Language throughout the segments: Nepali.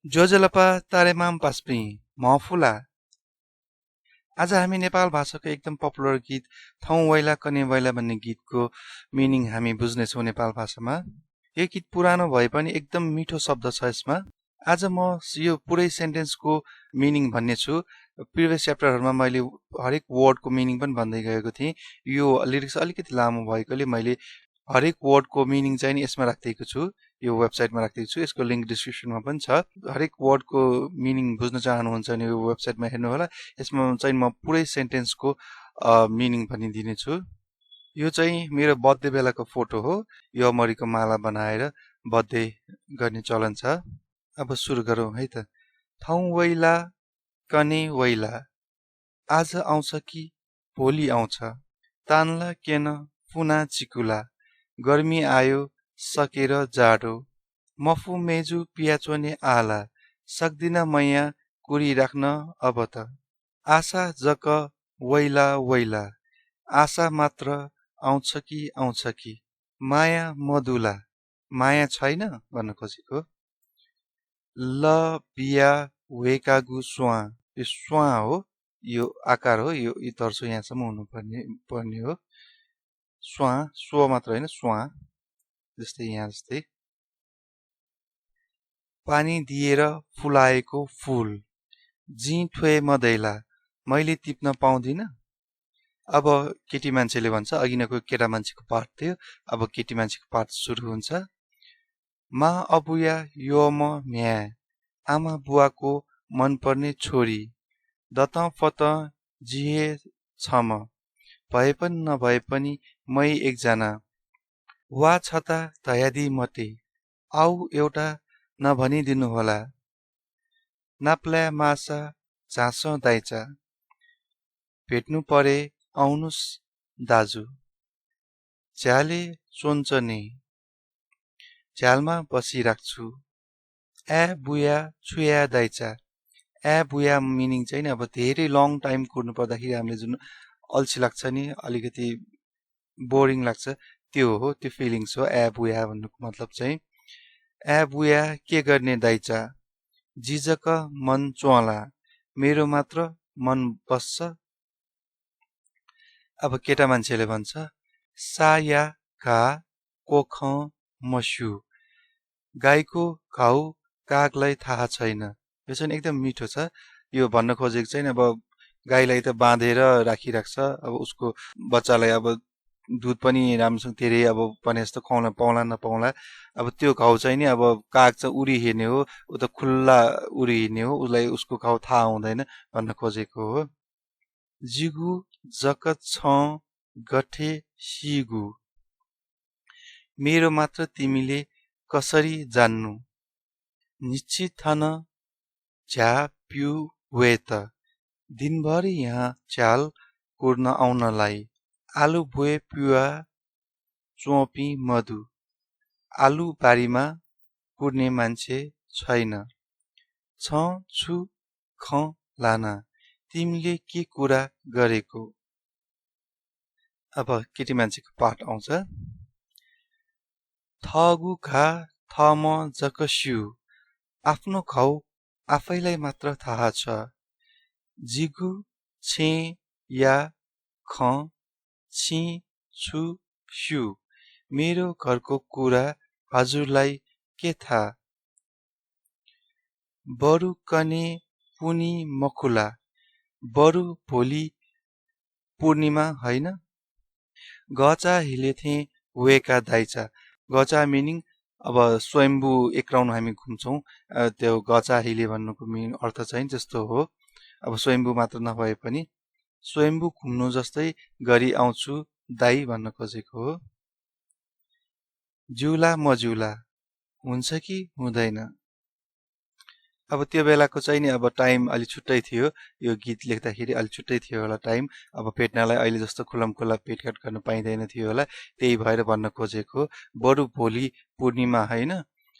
जोजलपा तारेमाम पास्पी महफुला। आज हामी नेपाल भाषाको एकदम पपुलर गीत थौ वैला कने वैला भन्ने गीतको मिनिङ हामी बुझ्नेछौँ नेपाल भाषामा। यो गीत पुरानो भए पनि एकदम मिठो शब्द छ यसमा। आज म यो पुरै सेन्टेन्सको मिनिङ भन्ने छु। प्रिभियस च्याप्टरहरूमा मैले हरेक वर्डको मिनिङ पनि भन्दै गएको थिएँ। यो लिरिक्स अलिकति लामो भएकोले मैले हरेक वर्डको मिनिङ चाहिँ नि यसमा राखिदिएको छु। यो वेबसाइटमा राखिदिएको छु। यसको लिङ्क डिस्क्रिप्सनमा पनि छ। हरेक वर्डको मिनिङ बुझ्न चाहनुहुन्छ भने यो वेबसाइटमा हेर्नु होला। यसमा चाहिँ म पुरै सेन्टेन्सको मिनिङ भनिदिनेछु। यो चाहिँ मेरो बर्थडे बेलाको फोटो हो। यो मरीको माला बनाएर बर्थडे गर्ने चलन छ। अब सुरु गरौँ है त। थौ वैला कने वैला, आज आउँछ कि भोलि आउँछ, तान्ला केन पुना चिकुला, गर्मी आयो सकेर जाडो, मफु मेजु पियाचोने आला, सक्दिन मैया कुरी राख्न अब त, आशा जक वैला वैला, आशा मात्र आउँछ कि, माया मधुला, माया छैन भन्न खोजेको। ल बिया वेकागु स्वा, यो स्वा हो, यो आकार हो, यो तर्सो यहाँसम्म हुनुपर्ने हो। स्वा, स्व मात्र होइन, स्वा जस्तै यहाँ जस्तै। पानी दिएर फुलाएको फूल, जी ठोए मदैला, मैले टिप्न पाउँदिन। अब केटी मान्छेले भन्छ, अघि नै केटा मान्छेको पार्ट थियो, अब केटी मान्छेको पार्ट सुरु हुन्छ। मा अबुया यो म म्या, आमा बुवाको मनपर्ने छोरी, दत फत जिहे छम, भए पनि नभए पनि मै एकजना, वा छता धयादी मते, आउ एउटा नभनिदिनु होला, नाप्ल्या मासा झाँसो दाइचा, भेट्नु परे आउनुस् दाजु, झ्याले चोन्चने, झ्यालमा बसिराख्छु, ए बुया छुया दाइचा। ए बुया मिनिङ चाहिँ नि अब धेरै लङ टाइम कुर्नु पर्दाखेरि हामीले जुन अल्छी लाग्छ नि, अलिकति बोरिङ लाग्छ, त्यो हो, त्यो फिलिङ्स हो ए बुया भन्नुको मतलब चाहिँ। ए बुया के गर्ने दाइचा, जिजक मन च्वाला, मेरो मात्र मन बस्छ। अब केटा मान्छेले भन्छ, साया घा कोख मस्यु, गाईको घाउ कागलाई थाहा छैन। यो चाहिँ एकदम मिठो छ। यो भन्न खोजेको चाहिँ अब गाईलाई त बाँधेर राखिराख्छ, अब उसको बच्चालाई अब दुध पनि राम्रोसँग धेरै अब भने जस्तो खुवाउन पाउला नपाउला, अब त्यो घाउ चाहिँ नि अब काग चाहिँ उडी हिँड्ने हो, ऊ त खुल्ला उडी हिँड्ने हो, उसलाई उसको घाउ थाहा हुँदैन भन्न खोजेको हो। जिगु जकत छ गठे सिगु, मेरो मात्र तिमीले कसरी जान्नु, निश्चित थन झ्या प्यु वे त, दिनभरि यहाँ च्याल कुर्न आउनलाई, आलु भुए पिवा चोपी मधु, आलु बारीमा कुर्ने मान्छे छैन, छ छु ख लाना, तिमीले के कुरा गरेको। अब केटी मान्छेको पाठ आउँछ। थगु घा थम जकस्यु, आफ्नो घाउ आफैलाई मात्र थाहा छ, जिगु छे या ख छि छु स्यु, मेरो घरको कुरा हजुरलाई के थाहा, बरु कने पुनी मखुला, बरु भोलि पूर्णिमा होइन, गचा हिलेथे वेका दाइचा। गचा मिनिङ अब स्वयम्भू एक राउन्ड हामी घुम्छौँ, त्यो गचा हिले भन्नुको मिनिङ अर्थ चाहिँ त्यस्तो हो। अब स्वयम्भू मात्र नभए पनि स्वयम्भू घुम्नु जस्तै गरी आउँछु दाई भन्न खोजेको हो। जिउला मजिउला, हुन्छ कि हुँदैन। अब त्यो बेलाको चाहिँ नि अब टाइम अलि छुट्टै थियो, यो गीत लेख्दाखेरि अलि छुट्टै थियो होला टाइम। अब भेट्नलाई अहिले जस्तो खुल्लम खुल्ला भेटघाट गर्न पाइँदैन थियो होला, त्यही भएर भन्न खोजेको। बरु भोलि पूर्णिमा होइन,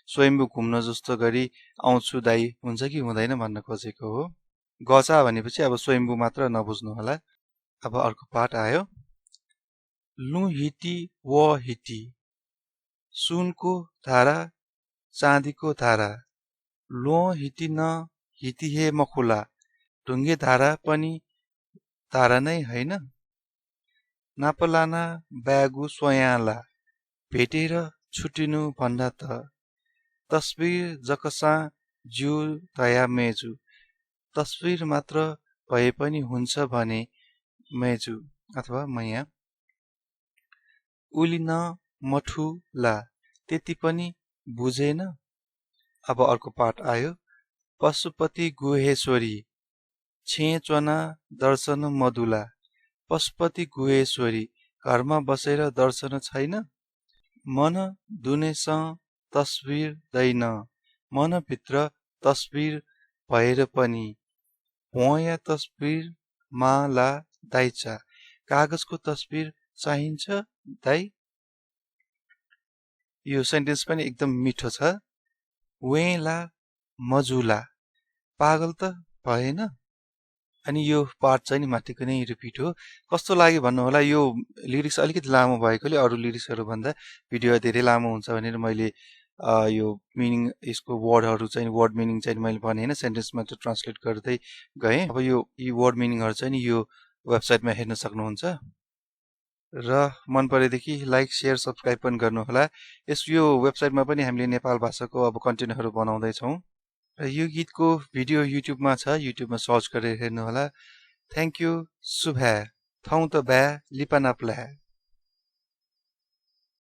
स्वयम्भू घुम्न जस्तो गरी आउँछु दाई, हुन्छ कि हुँदैन भन्न खोजेको हो। गचा भनेपछि अब स्वयम्भू मात्र नबुझ्नु होला। अब अर्को पाठ आयो। लु हिटी व हिटी, सुनको धारा चाँदीको धारा, लो हिटी न हिटी हे मखुला ढुङ्गे धारा पनि धारा नै होइन नापलाना ब्यागु स्वयाला भेटेर छुटिनु भन्दा त तस्बिर जकसा ज्यू तया मेजु तस्बिर मात्र भए पनि हुन्छ भने मेजु अथवा मैया उलिन मठुला त्यति पनि बुझेन। अब अर्को पाठ आयो पशुपति गुहेश्वरी छेचना दर्शन मधुला पशुपति गुहेश्वरी घरमा बसेर दर्शन छैन मन दुनेसँग तस्बिर दैन मनभित्र तस्बिर भएर पनि भोया तस्बिर माला दाइचा कागजको तस्बिर चाहिन्छ दाइ। यो सेन्टेन्स पनि एकदम मिठो छ। वेला मजुला पागल त भएन। अनि यो पार्ट चाहिँ नि माथिको नै रिपिट हो। कस्तो लाग्यो भन्नु होला। यो लिरिक्स अलिकति लामो भएकोले अरू लिरिक्सहरू भन्दा भिडियो धेरै लामो हुन्छ भनेर मैले यो मिनिङ यसको वर्डहरू चाहिँ वर्ड मिनिङ चाहिँ मैले भने हैन सेन्टेन्समा त ट्रान्सलेट गर्दै गएँ। अब यो यी वर्ड मिनिङहरू चाहिँ नि यो वेबसाइटमा हेर्न सक्नुहुन्छ र मन परेदेखि लाइक शेयर सब्स्क्राइब पनि गर्नुहोला। यो वेबसाइटमा पनि हामीले नेपाल भाषाको अब कन्टेन्टहरू बनाउँदै छौं र यो गीतको भिडियो युट्युबमा छ। युट्युबमा सर्च गरेर हेर्नुहोला। थ्यांक यू सुभा थौ त ब्या लिपा नप्ला।